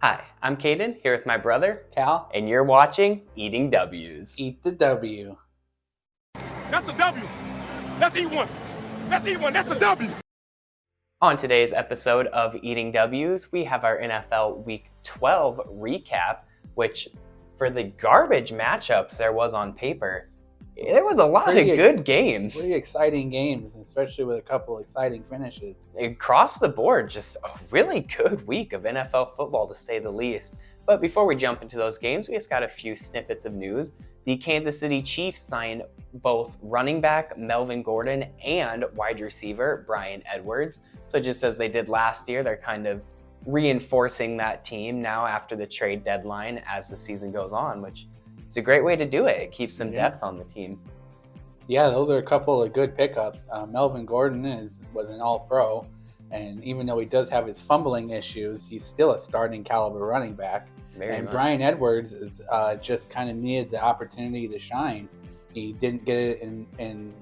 Hi, I'm Caden, here with my brother, Cal, and you're watching Eating W's. eat the W. That's a W. Let's eat one. Let's eat one. That's a W. On today's episode of Eating W's, we have our NFL Week 12 recap, which for the garbage matchups there was on paper, there was a lot of good games. Pretty exciting games, especially with a couple exciting finishes. Across the board, just a really good week of NFL football, to say the least. But before we jump into those games, we just got a few snippets of news. The Kansas City Chiefs signed both running back Melvin Gordon and wide receiver Bryan Edwards. So just as they did last year, they're kind of reinforcing that team now after the trade deadline as the season goes on, which is a great way to do it. It keeps some depth on the team. Yeah, those are a couple of good pickups. Melvin Gordon was an all-pro, and even though he does have his fumbling issues, he's still a starting caliber running back. Very much. Bryan Edwards is just kind of needed the opportunity to shine. He didn't get it in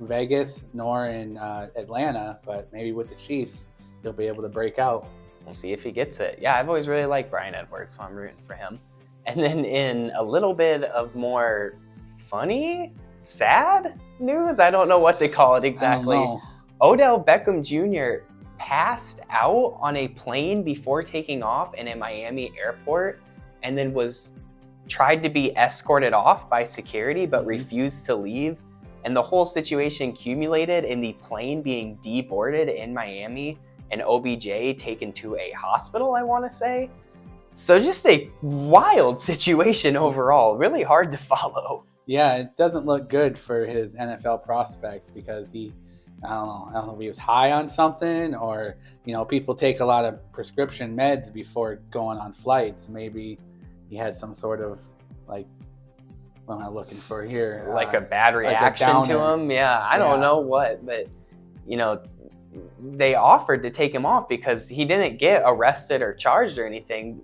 Vegas nor in Atlanta, but maybe with the Chiefs, he'll be able to break out. We'll see if he gets it. Yeah, I've always really liked Bryan Edwards, so I'm rooting for him. And then in a little bit of more funny, sad news, I don't know what to call it exactly. Odell Beckham Jr. passed out on a plane before taking off in a Miami airport and then tried to be escorted off by security but refused to leave. And the whole situation accumulated in the plane being deboarded in Miami and OBJ taken to a hospital, I want to say. So just a wild situation overall, really hard to follow. Yeah, it doesn't look good for his NFL prospects because I don't know if he was high on something or, people take a lot of prescription meds before going on flights. Maybe he had some sort of what am I looking for here? Like a bad reaction to him. Yeah, I don't know what, but they offered to take him off because he didn't get arrested or charged or anything,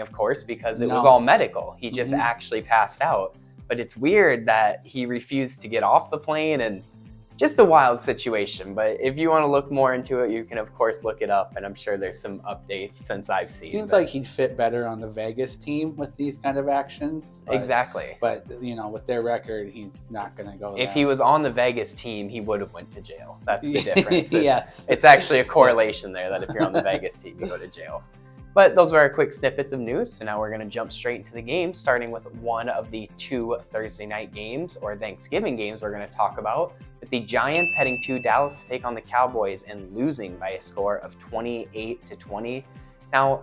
of course, because it was all medical. He just actually passed out. But it's weird that he refused to get off the plane, and just a wild situation. But if you want to look more into it, you can, of course, look it up. And I'm sure there's some updates since I've seen. Seems like he'd fit better on the Vegas team with these kind of actions. Exactly. But, with their record, he's not going to go If he was on the Vegas team, he would have went to jail. That's the difference. Yes. It's actually a correlation there that if you're on the Vegas team, you go to jail. But those were our quick snippets of news. So now we're going to jump straight into the game, starting with one of the two Thursday night games or Thanksgiving games we're going to talk about, with the Giants heading to Dallas to take on the Cowboys and losing by a score of 28-20. Now,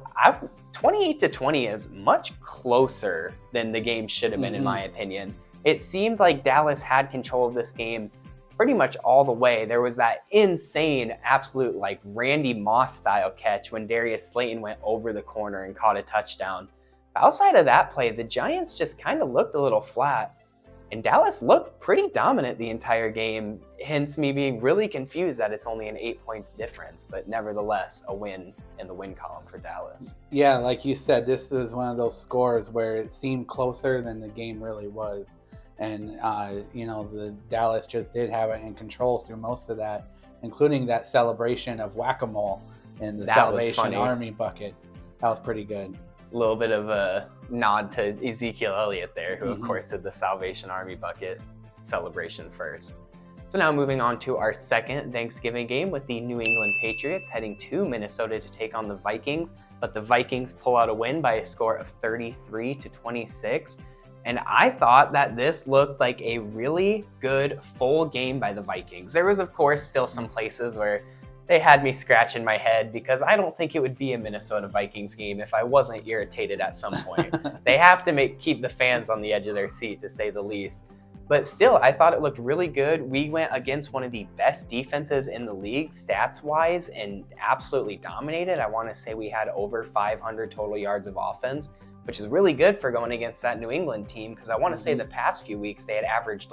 28-20 is much closer than the game should have been, in my opinion. It seemed like Dallas had control of this game pretty much all the way. There was that insane, absolute Randy Moss style catch when Darius Slayton went over the corner and caught a touchdown. Outside of that play, the Giants just kind of looked a little flat, and Dallas looked pretty dominant the entire game, hence me being really confused that it's only an 8 points difference, but nevertheless a win in the win column for Dallas. Yeah, like you said, this was one of those scores where it seemed closer than the game really was. And, the Dallas just did have it in control through most of that, including that celebration of whack-a-mole in the Salvation Army bucket. That was pretty good. A little bit of a nod to Ezekiel Elliott there, who, of course, did the Salvation Army bucket celebration first. So now moving on to our second Thanksgiving game with the New England Patriots heading to Minnesota to take on the Vikings. But the Vikings pull out a win by a score of 33-26. And I thought that this looked like a really good full game by the Vikings. There was, of course, still some places where they had me scratching my head because I don't think it would be a Minnesota Vikings game if I wasn't irritated at some point. They have to keep the fans on the edge of their seat, to say the least. But still, I thought it looked really good. We went against one of the best defenses in the league stats-wise and absolutely dominated. I want to say we had over 500 total yards of offense, which is really good for going against that New England team, because I want to say the past few weeks they had averaged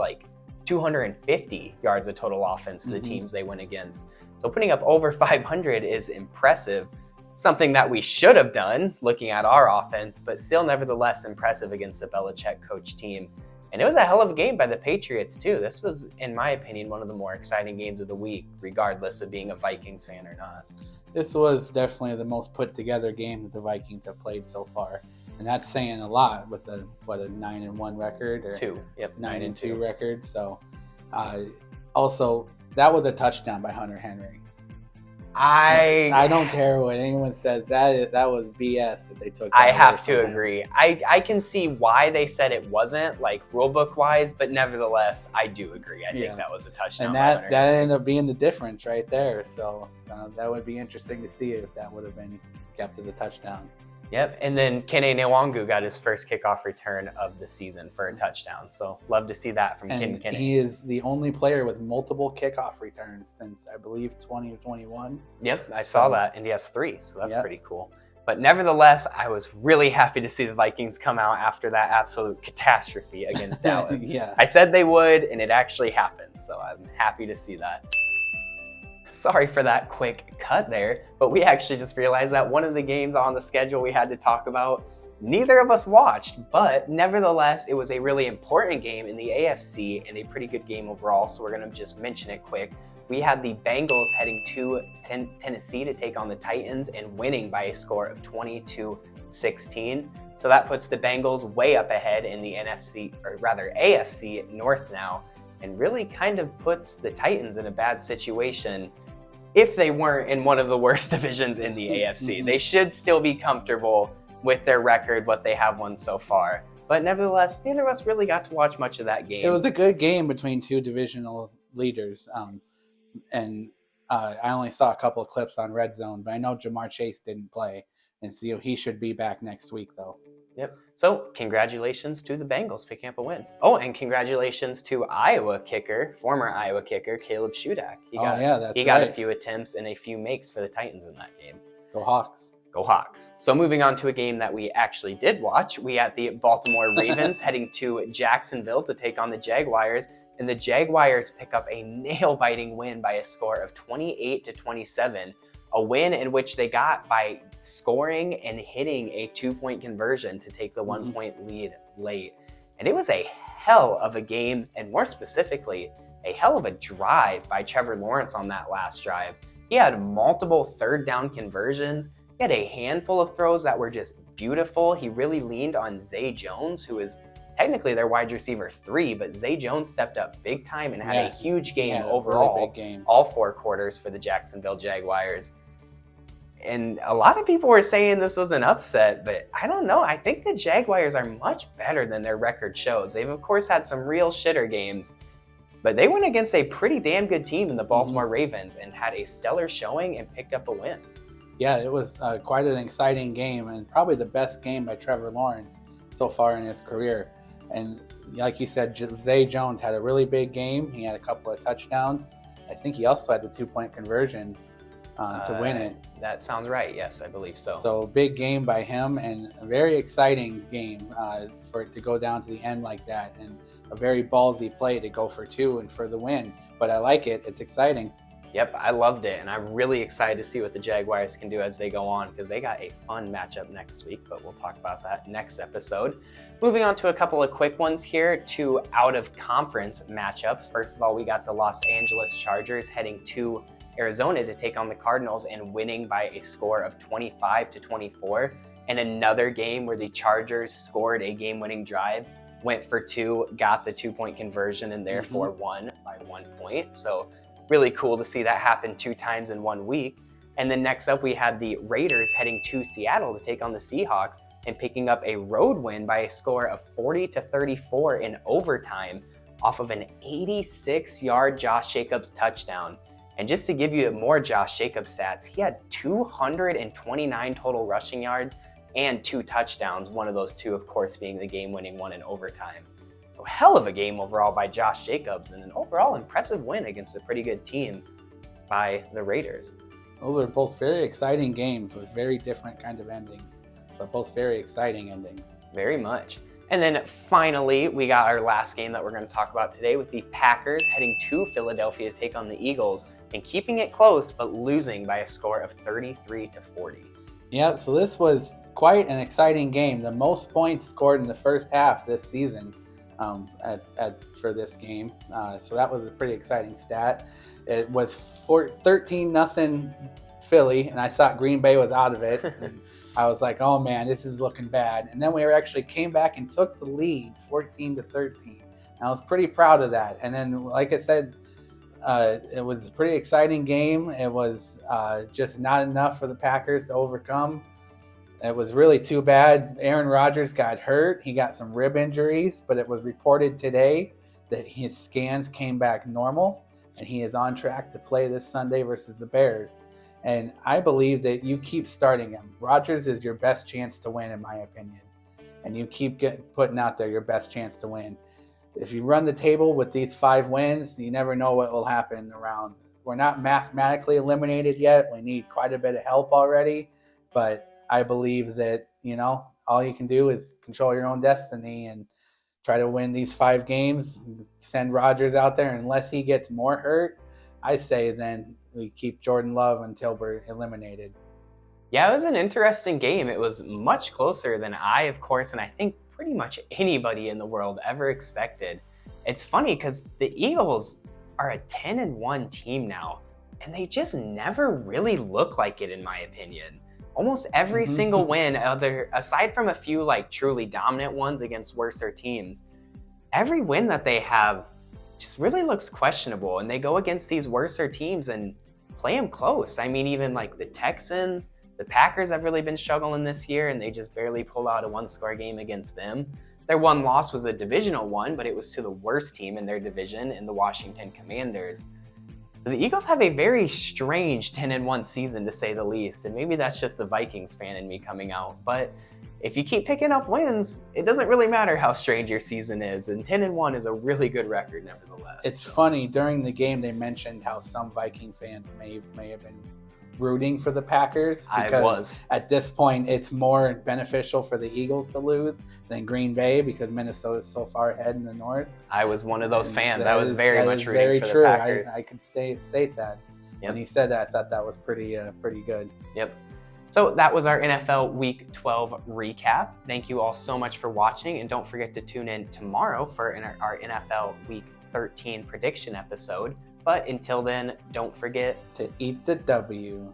250 yards of total offense to the teams they went against. So putting up over 500 is impressive. Something that we should have done looking at our offense, but still nevertheless impressive against the Belichick coach team. And it was a hell of a game by the Patriots too. This was, in my opinion, one of the more exciting games of the week, regardless of being a Vikings fan or not. This was definitely the most put together game that the Vikings have played so far. And that's saying a lot with a 9-1 record or 9-2 record. So also that was a touchdown by Hunter Henry. I don't care what anyone says. That was BS that they took. I have to agree. I can see why they said it wasn't, like, rule book wise, but nevertheless, I do agree. I think that was a touchdown. And that ended up being the difference right there. So that would be interesting to see if that would have been kept as a touchdown. Yep, and then Kene Nwangu got his first kickoff return of the season for a touchdown. So love to see that from Kene. He is the only player with multiple kickoff returns since, I believe, 2021. Yep, I saw that, and he has 3, so that's pretty cool. But nevertheless, I was really happy to see the Vikings come out after that absolute catastrophe against Dallas. I said they would, and it actually happened, so I'm happy to see that. Sorry for that quick cut there, but we actually just realized that one of the games on the schedule we had to talk about, neither of us watched, but nevertheless, it was a really important game in the AFC and a pretty good game overall, so we're going to just mention it quick. We had the Bengals heading to Tennessee to take on the Titans and winning by a score of 20-16. So that puts the Bengals way up ahead in the AFC North now, and really kind of puts the Titans in a bad situation if they weren't in one of the worst divisions in the AFC. They should still be comfortable with their record, what they have won so far. But nevertheless, neither of us really got to watch much of that game. It was a good game between two divisional leaders. And I only saw a couple of clips on Red Zone, but I know Jamar Chase didn't play. And so he should be back next week, though. Yep. So congratulations to the Bengals picking up a win. Oh, and congratulations to former Iowa kicker, Caleb Shudak. He got a few attempts and a few makes for the Titans in that game. Go Hawks. Go Hawks. So moving on to a game that we actually did watch, we had the Baltimore Ravens heading to Jacksonville to take on the Jaguars, and the Jaguars pick up a nail-biting win by a score of 28-27. A win in which they got by scoring and hitting a 2-point conversion to take the 1-point lead late. And it was a hell of a game, and more specifically, a hell of a drive by Trevor Lawrence on that last drive. He had multiple third down conversions. He had a handful of throws that were just beautiful. He really leaned on Zay Jones, who is technically their wide receiver 3, but Zay Jones stepped up big time and had a huge game overall. Really big game. All 4 quarters for the Jacksonville Jaguars. And a lot of people were saying this was an upset, but I don't know. I think the Jaguars are much better than their record shows. They've, of course, had some real shitter games, but they went against a pretty damn good team in the Baltimore Ravens and had a stellar showing and picked up a win. Yeah, it was quite an exciting game and probably the best game by Trevor Lawrence so far in his career. And like you said, Zay Jones had a really big game. He had a couple of touchdowns. I think he also had the 2-point conversion to win it. That sounds right. Yes, I believe so. So big game by him and a very exciting game for it to go down to the end like that, and a very ballsy play to go for 2 and for the win. But I like it. It's exciting. Yep, I loved it, and I'm really excited to see what the Jaguars can do as they go on, because they got a fun matchup next week, but we'll talk about that next episode. Moving on to a couple of quick ones here, 2 out-of-conference matchups. First of all, we got the Los Angeles Chargers heading to Arizona to take on the Cardinals and winning by a score of 25-24. And another game where the Chargers scored a game-winning drive, went for 2, got the 2-point conversion, and therefore won by 1 point. So really cool to see that happen 2 times in 1 week. And then next up, we had the Raiders heading to Seattle to take on the Seahawks and picking up a road win by a score of 40-34 in overtime off of an 86-yard Josh Jacobs touchdown. And just to give you more Josh Jacobs stats, he had 229 total rushing yards and 2 touchdowns, one of those 2, of course, being the game-winning one in overtime. So hell of a game overall by Josh Jacobs, and an overall impressive win against a pretty good team by the Raiders. Those are both very exciting games with very different kind of endings, but both very exciting endings. Very much. And then finally, we got our last game that we're going to talk about today with the Packers heading to Philadelphia to take on the Eagles and keeping it close, but losing by a score of 33-40. Yeah, so this was quite an exciting game. The most points scored in the first half this season for this game. So that was a pretty exciting stat. It was 13-0 Philly, and I thought Green Bay was out of it. I was like, oh man, this is looking bad. And then we actually came back and took the lead 14-13. And I was pretty proud of that. And then, like I said, it was a pretty exciting game. It was just not enough for the Packers to overcome. It was really too bad. Aaron Rodgers got hurt. He got some rib injuries, but it was reported today that his scans came back normal, and he is on track to play this Sunday versus the Bears. And I believe that you keep starting him. Rodgers is your best chance to win, in my opinion. And you keep putting out there your best chance to win. If you run the table with these 5 wins, you never know what will happen around. We're not mathematically eliminated yet. We need quite a bit of help already. But I believe that, all you can do is control your own destiny and try to win these 5 games, send Rodgers out there. Unless he gets more hurt, I say then we keep Jordan Love until we're eliminated. Yeah, it was an interesting game. It was much closer than I, of course, and I think pretty much anybody in the world ever expected. It's funny because the Eagles are a 10-1 team now, and they just never really look like it, in my opinion. Almost every single win, aside from a few like truly dominant ones against worser teams, every win that they have just really looks questionable, and they go against these worser teams and play them close. I mean, even like the Texans, the Packers have really been struggling this year, and they just barely pull out a 1-score game against them. Their one loss was a divisional one, but it was to the worst team in their division, in the Washington Commanders. The Eagles have a very strange 10-1 season, to say the least, and maybe that's just the Vikings fan in me coming out. But if you keep picking up wins, it doesn't really matter how strange your season is, and 10-1 is a really good record nevertheless. It's funny, during the game they mentioned how some Viking fans may have been rooting for the Packers, because at this point it's more beneficial for the Eagles to lose than Green Bay, because Minnesota is so far ahead in the north. I was one of those fans. I was very much rooting for the Packers. I could state that. Yep. When he said that, I thought that was pretty good. Yep. So that was our NFL Week 12 recap. Thank you all so much for watching, and don't forget to tune in tomorrow for our NFL Week 13 prediction episode. But until then, don't forget to eat the W.